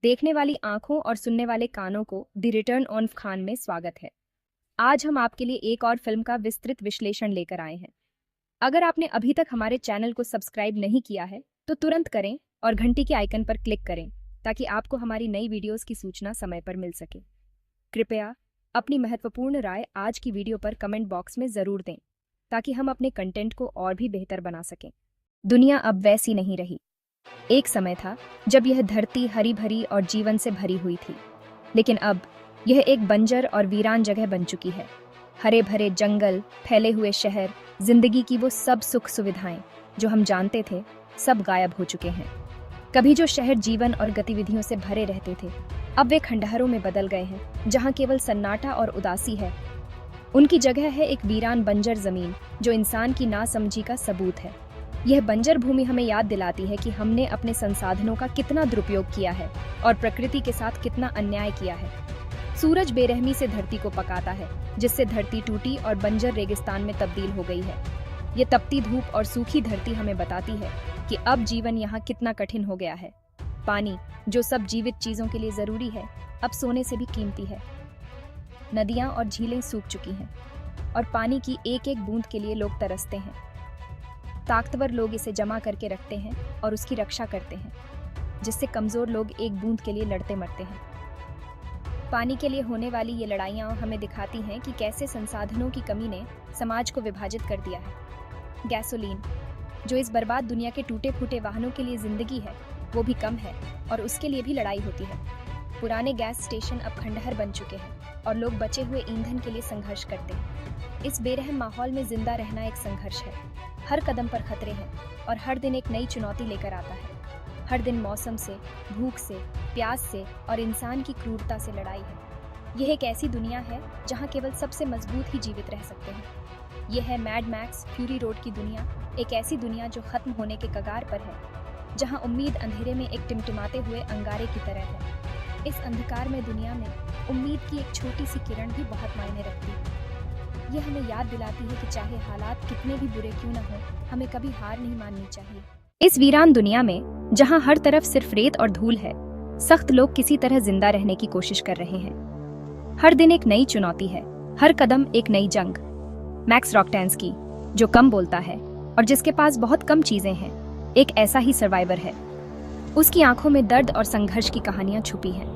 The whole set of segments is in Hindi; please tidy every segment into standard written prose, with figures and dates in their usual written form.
देखने वाली आंखों और सुनने वाले कानों को द रिटर्न ऑफ खान में स्वागत है। आज हम आपके लिए एक और फिल्म का विस्तृत विश्लेषण लेकर आए हैं। अगर आपने अभी तक हमारे चैनल को सब्सक्राइब नहीं किया है तो तुरंत करें और घंटी के आइकन पर क्लिक करें ताकि आपको हमारी नई वीडियोस की सूचना समय पर मिल सके। कृपया अपनी महत्वपूर्ण राय आज की वीडियो पर कमेंट बॉक्स में ज़रूर दें ताकि हम अपने कंटेंट को और भी बेहतर बना सकें। दुनिया अब वैसी नहीं रही। एक समय था जब यह धरती हरी भरी और जीवन से भरी हुई थी, लेकिन अब यह एक बंजर और वीरान जगह बन चुकी है। हरे भरे जंगल, फैले हुए शहर, जिंदगी की वो सब सुख सुविधाएं जो हम जानते थे, सब गायब हो चुके हैं। कभी जो शहर जीवन और गतिविधियों से भरे रहते थे, अब वे खंडहरों में बदल गए हैं, जहां केवल सन्नाटा और उदासी है। उनकी जगह है एक वीरान बंजर जमीन जो इंसान की नासमझी का सबूत है। यह बंजर भूमि हमें याद दिलाती है कि हमने अपने संसाधनों का कितना दुरुपयोग किया है और प्रकृति के साथ कितना अन्याय किया है। सूरज बेरहमी से धरती को पकाता है, जिससे धरती टूटी और बंजर रेगिस्तान में तब्दील हो गई है। ये तपती धूप और सूखी धरती हमें बताती है कि अब जीवन यहाँ कितना कठिन हो गया है। पानी, जो सब जीवित चीजों के लिए जरूरी है, अब सोने से भी कीमती है। नदियां और झीलें सूख चुकी हैं और पानी की एक एक बूंद के लिए लोग तरसते हैं। ताकतवर लोग इसे जमा करके रखते हैं और उसकी रक्षा करते हैं, जिससे कमजोर लोग एक बूंद के लिए लड़ते मरते हैं। पानी के लिए होने वाली ये लड़ाइयाँ हमें दिखाती हैं कि कैसे संसाधनों की कमी ने समाज को विभाजित कर दिया है। गैसोलीन, जो इस बर्बाद दुनिया के टूटे फूटे वाहनों के लिए जिंदगी है, वो भी कम है और उसके लिए भी लड़ाई होती है। पुराने गैस स्टेशन अब खंडहर बन चुके हैं और लोग बचे हुए ईंधन के लिए संघर्ष करते हैं। इस बेरहम माहौल में जिंदा रहना एक संघर्ष है। हर कदम पर खतरे हैं और हर दिन एक नई चुनौती लेकर आता है। हर दिन मौसम से, भूख से, प्यास से और इंसान की क्रूरता से लड़ाई है। यह एक ऐसी दुनिया है जहां केवल सबसे मजबूत ही जीवित रह सकते हैं। यह है मैड मैक्स फ्यूरी रोड की दुनिया, एक ऐसी दुनिया जो खत्म होने के कगार पर है, जहां उम्मीद अंधेरे में एक टिमटिमाते हुए अंगारे की तरह है। इस अंधकारमय दुनिया में उम्मीद की एक छोटी सी किरण भी बहुत मायने रखती है। यह हमें याद दिलाती है कि चाहे हालात कितने भी बुरे क्यों न हो, हमें कभी हार नहीं माननी चाहिए। इस वीरान दुनिया में जहां हर तरफ सिर्फ रेत और धूल है, सख्त लोग किसी तरह जिंदा रहने की कोशिश कर रहे हैं। हर दिन एक नई चुनौती है, हर कदम एक नई जंग। मैक्स रॉकटैंस्की, जो कम बोलता है और जिसके पास बहुत कम चीजें हैं, एक ऐसा ही सर्वाइवर है। उसकी आंखों में दर्द और संघर्ष की कहानियां छुपी हैं।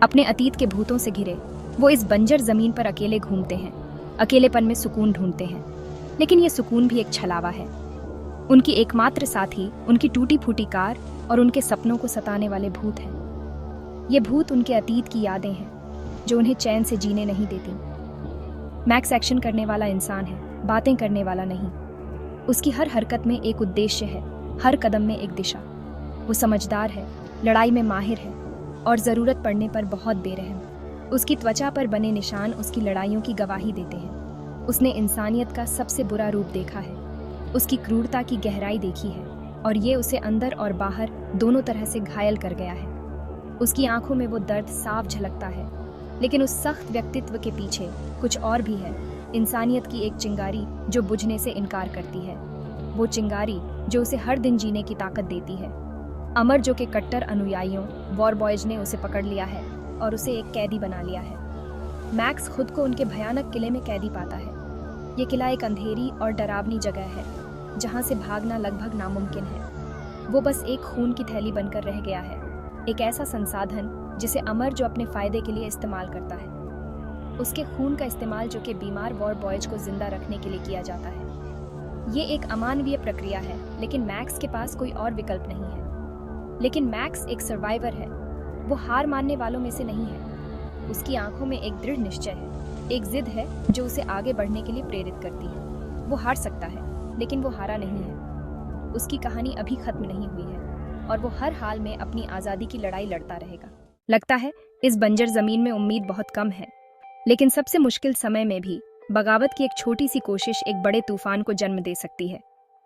अपने अतीत के भूतों से घिरे वो इस बंजर जमीन पर अकेले घूमते हैं, अकेलेपन में सुकून ढूंढते हैं। लेकिन ये सुकून भी एक छलावा है। उनकी एकमात्र साथी उनकी टूटी फूटी कार और उनके सपनों को सताने वाले भूत हैं। ये भूत उनके अतीत की यादें हैं जो उन्हें चैन से जीने नहीं देती। मैक्स एक्शन करने वाला इंसान है, बातें करने वाला नहीं। उसकी हर हरकत में एक उद्देश्य है, हर कदम में एक दिशा। वो समझदार है, लड़ाई में माहिर है और ज़रूरत पड़ने पर बहुत बेरहम। उसकी त्वचा पर बने निशान उसकी लड़ाइयों की गवाही देते हैं। उसने इंसानियत का सबसे बुरा रूप देखा है, उसकी क्रूरता की गहराई देखी है और ये उसे अंदर और बाहर दोनों तरह से घायल कर गया है। उसकी आंखों में वो दर्द साफ झलकता है, लेकिन उस सख्त व्यक्तित्व के पीछे कुछ और भी है। इंसानियत की एक चिंगारी जो बुझने से इनकार करती है, वो चिंगारी जो उसे हर दिन जीने की ताकत देती है। अमर, जो के कट्टर अनुयायियों वॉर बॉयज ने उसे पकड़ लिया है और उसे एक कैदी बना लिया है। मैक्स खुद को उनके भयानक किले में कैदी पाता है। ये किला एक अंधेरी और डरावनी जगह है जहां से भागना लगभग नामुमकिन है। वो बस एक खून की थैली बनकर रह गया है, एक ऐसा संसाधन जिसे अमर, जो अपने फायदे के लिए इस्तेमाल करता है। उसके खून का इस्तेमाल जो कि बीमार वॉर बॉयज को जिंदा रखने के लिए किया जाता है। ये एक अमानवीय प्रक्रिया है, लेकिन मैक्स के पास कोई और विकल्प नहीं है। लेकिन मैक्स एक सर्वाइवर है, वो हार मानने वालों में से नहीं है। उसकी आंखों में एक दृढ़ निश्चय है, एक जिद है जो उसे आगे बढ़ने के लिए प्रेरित करती है। वो हार सकता है, लेकिन वो हारा नहीं है। उसकी कहानी अभी खत्म नहीं हुई है और वो हर हाल में अपनी आज़ादी की लड़ाई लड़ता रहेगा। लगता है इस बंजर जमीन में उम्मीद बहुत कम है, लेकिन सबसे मुश्किल समय में भी बगावत की एक छोटी सी कोशिश एक बड़े तूफान को जन्म दे सकती है।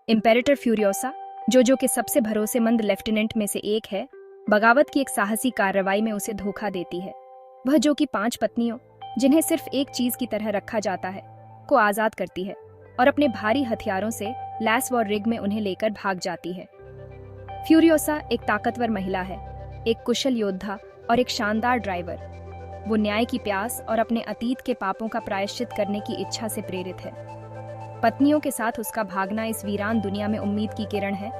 इम्पेरेटर फ्यूरियोसा, जो के सबसे भरोसेमंद लेफ्टिनेंट में से एक है, बगावत की एक साहसी कार्रवाई में उसे धोखा देती है। वह जो कि 5 पत्नियों, जिन्हें सिर्फ एक चीज की तरह रखा जाता है, को आजाद करती है और अपने भारी हथियारों से लैस वॉर रिग में उन्हें लेकर भाग जाती है। फ्यूरियोसा एक ताकतवर महिला है, एक कुशल योद्धा और एक शानदार ड्राइवर। वो न्याय की प्यास और अपने अतीत के पापों का प्रायश्चित करने की इच्छा से प्रेरित है। पत्नियों के साथ उसका भागना इस वीरान दुनिया में उम्मीद की किरण है,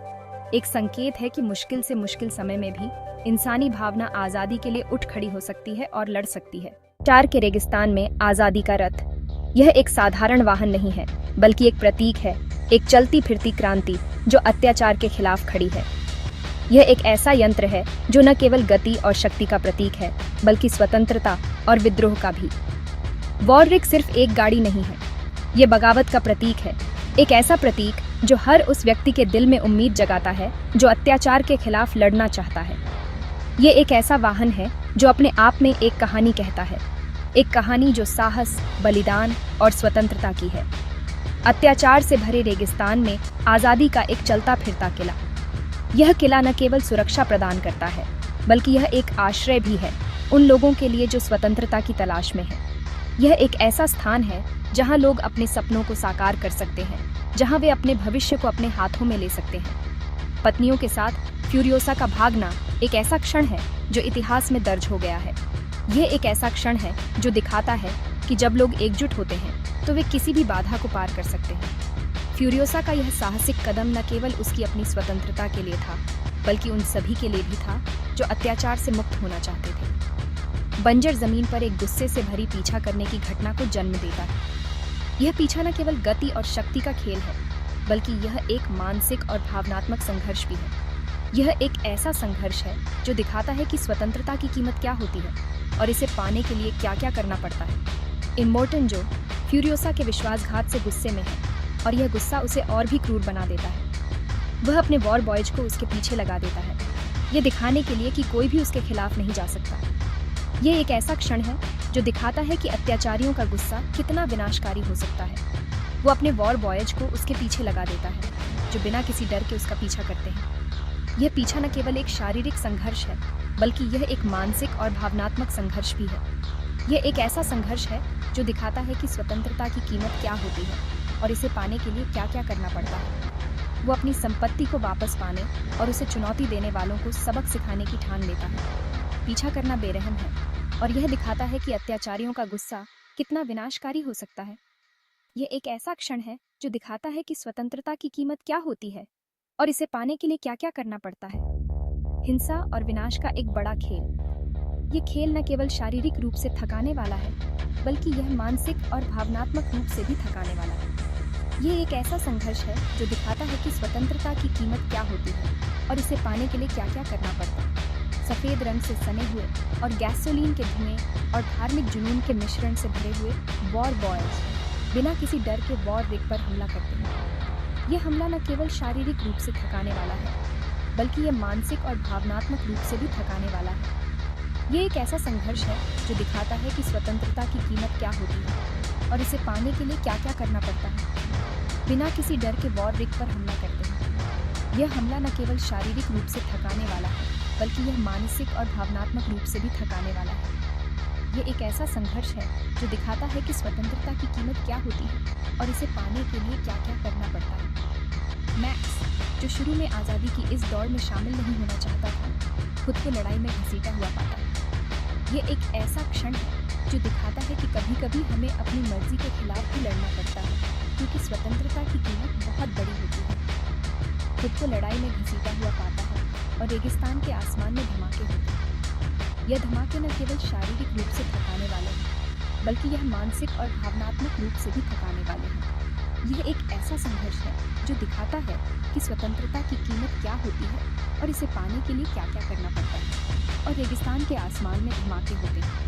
एक संकेत है कि मुश्किल से मुश्किल समय में भी इंसानी भावना आजादी के लिए उठ खड़ी हो सकती है और लड़ सकती है। चार के रेगिस्तान में आजादी का रथ। यह एक साधारण वाहन नहीं है, बल्कि एक प्रतीक है, एक चलती फिरती क्रांति जो अत्याचार के खिलाफ खड़ी है। यह एक ऐसा यंत्र है जो न केवल गति और शक्ति का प्रतीक है, बल्कि स्वतंत्रता और विद्रोह का भी। वॉररिग सिर्फ एक गाड़ी नहीं है, ये बगावत का प्रतीक है, एक ऐसा प्रतीक जो हर उस व्यक्ति के दिल में उम्मीद जगाता है जो अत्याचार के खिलाफ लड़ना चाहता है। ये एक ऐसा वाहन है जो अपने आप में एक कहानी कहता है, एक कहानी जो साहस, बलिदान और स्वतंत्रता की है। अत्याचार से भरे रेगिस्तान में आजादी का एक चलता फिरता किला। यह किला न केवल सुरक्षा प्रदान करता है, बल्कि यह एक आश्रय भी है उन लोगों के लिए जो स्वतंत्रता की तलाश में है। यह एक ऐसा स्थान है जहां लोग अपने सपनों को साकार कर सकते हैं, जहां वे अपने भविष्य को अपने हाथों में ले सकते हैं। पत्नियों के साथ फ्यूरियोसा का भागना एक ऐसा क्षण है जो इतिहास में दर्ज हो गया है। यह एक ऐसा क्षण है जो दिखाता है कि जब लोग एकजुट होते हैं तो वे किसी भी बाधा को पार कर सकते हैं। फ्यूरियोसा का यह साहसिक कदम न केवल उसकी अपनी स्वतंत्रता के लिए था, बल्कि उन सभी के लिए भी था जो अत्याचार से मुक्त होना चाहते थे। बंजर जमीन पर एक गुस्से से भरी पीछा करने की घटना को जन्म देता है। यह पीछा न केवल गति और शक्ति का खेल है, बल्कि यह एक मानसिक और भावनात्मक संघर्ष भी है। यह एक ऐसा संघर्ष है जो दिखाता है कि स्वतंत्रता की कीमत क्या होती है और इसे पाने के लिए क्या क्या करना पड़ता है। इमोर्टन जो फ्यूरियोसा के विश्वासघात से गुस्से में है और यह गुस्सा उसे और भी क्रूर बना देता है। वह अपने वॉर बॉयज को उसके पीछे लगा देता है, ये दिखाने के लिए कि कोई भी उसके खिलाफ नहीं जा सकता। यह एक ऐसा क्षण है जो दिखाता है कि अत्याचारियों का गुस्सा कितना विनाशकारी हो सकता है। वो अपने वॉर बॉयज को उसके पीछे लगा देता है, जो बिना किसी डर के उसका पीछा करते हैं। यह पीछा न केवल एक शारीरिक संघर्ष है, बल्कि यह एक मानसिक और भावनात्मक संघर्ष भी है। यह एक ऐसा संघर्ष है जो दिखाता है कि स्वतंत्रता की कीमत क्या होती है और इसे पाने के लिए क्या क्या करना पड़ता है। वो अपनी संपत्ति को वापस पाने और उसे चुनौती देने वालों को सबक सिखाने की ठान लेता है। पीछा करना बेरहम है और यह दिखाता है कि अत्याचारियों का गुस्सा कितना विनाशकारी हो सकता है। यह एक ऐसा क्षण है जो दिखाता है कि स्वतंत्रता की कीमत क्या होती है और इसे पाने के लिए क्या क्या करना पड़ता है। हिंसा और विनाश का एक बड़ा खेल। ये खेल न केवल शारीरिक रूप से थकाने वाला है, बल्कि यह मानसिक और भावनात्मक रूप से भी थकाने वाला है। ये एक ऐसा संघर्ष है जो दिखाता है कि स्वतंत्रता की कीमत क्या होती है और इसे पाने के लिए क्या क्या करना पड़ता है। सफ़ेद रंग से सने हुए और गैसोलीन के धुएं और धार्मिक जुनून के मिश्रण से भरे हुए वॉर बॉयज बिना किसी डर के वॉर रिग पर हमला करते हैं। यह हमला न केवल शारीरिक रूप से थकाने वाला है, बल्कि यह मानसिक और भावनात्मक रूप से भी थकाने वाला है। ये एक ऐसा संघर्ष है जो दिखाता है कि स्वतंत्रता की कीमत क्या होती है और इसे पाने के लिए क्या क्या करना पड़ता है। बिना किसी डर के वॉर रिग पर हमला करते हैं। यह हमला न केवल शारीरिक रूप से थकाने वाला है, बल्कि यह मानसिक और भावनात्मक रूप से भी थकाने वाला है। यह एक ऐसा संघर्ष है जो दिखाता है कि स्वतंत्रता की कीमत क्या होती है और इसे पाने के लिए क्या क्या करना पड़ता है। मैक्स, जो शुरू में आज़ादी की इस दौड़ में शामिल नहीं होना चाहता था, खुद को लड़ाई में घसीटा हुआ पाता है। यह एक ऐसा क्षण है जो दिखाता है कि कभी कभी हमें अपनी मर्जी के खिलाफ भी लड़ना पड़ता है, क्योंकि स्वतंत्रता की कीमत बहुत बड़ी होती है। खुद को लड़ाई में घसीटा हुआ पाता है और रेगिस्तान के आसमान में धमाके होते हैं। यह धमाके न केवल शारीरिक रूप से थकाने वाले हैं, बल्कि यह मानसिक और भावनात्मक रूप से भी थकाने वाले हैं। यह एक ऐसा संघर्ष है जो दिखाता है कि स्वतंत्रता की कीमत क्या होती है और इसे पाने के लिए क्या क्या करना पड़ता है। और रेगिस्तान के आसमान में धमाके होते हैं।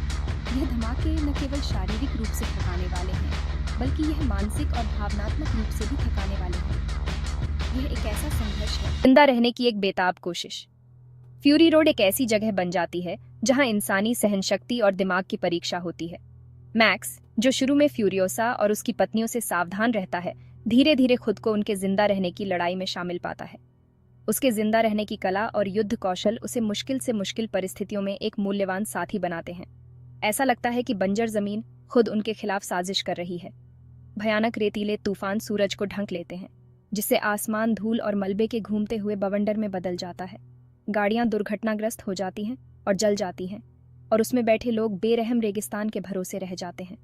यह धमाके न केवल शारीरिक रूप से थकाने वाले हैं, बल्कि यह मानसिक और भावनात्मक रूप से भी थकाने वाले हैं। यह एक ऐसा संघर्ष है, जिंदा रहने की एक बेताब कोशिश। फ्यूरी रोड एक ऐसी जगह बन जाती है जहां इंसानी सहनशक्ति और दिमाग की परीक्षा होती है। मैक्स, जो शुरू में फ्यूरियोसा और उसकी पत्नियों से सावधान रहता है, धीरे धीरे खुद को उनके जिंदा रहने की लड़ाई में शामिल पाता है। उसके जिंदा रहने की कला और युद्ध कौशल उसे मुश्किल से मुश्किल परिस्थितियों में एक मूल्यवान साथी बनाते हैं। ऐसा लगता है कि बंजर जमीन खुद उनके खिलाफ साजिश कर रही है। भयानक रेतीले तूफान सूरज को ढंक लेते हैं, जिससे आसमान धूल और मलबे के घूमते हुए बवंडर में बदल जाता है। गाड़ियां दुर्घटनाग्रस्त हो जाती हैं और जल जाती हैं और उसमें बैठे लोग बेरहम रेगिस्तान के भरोसे रह जाते हैं।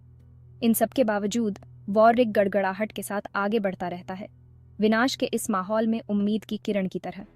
इन सब के बावजूद वॉरिक गड़गड़ाहट के साथ आगे बढ़ता रहता है, विनाश के इस माहौल में उम्मीद की किरण की तरह।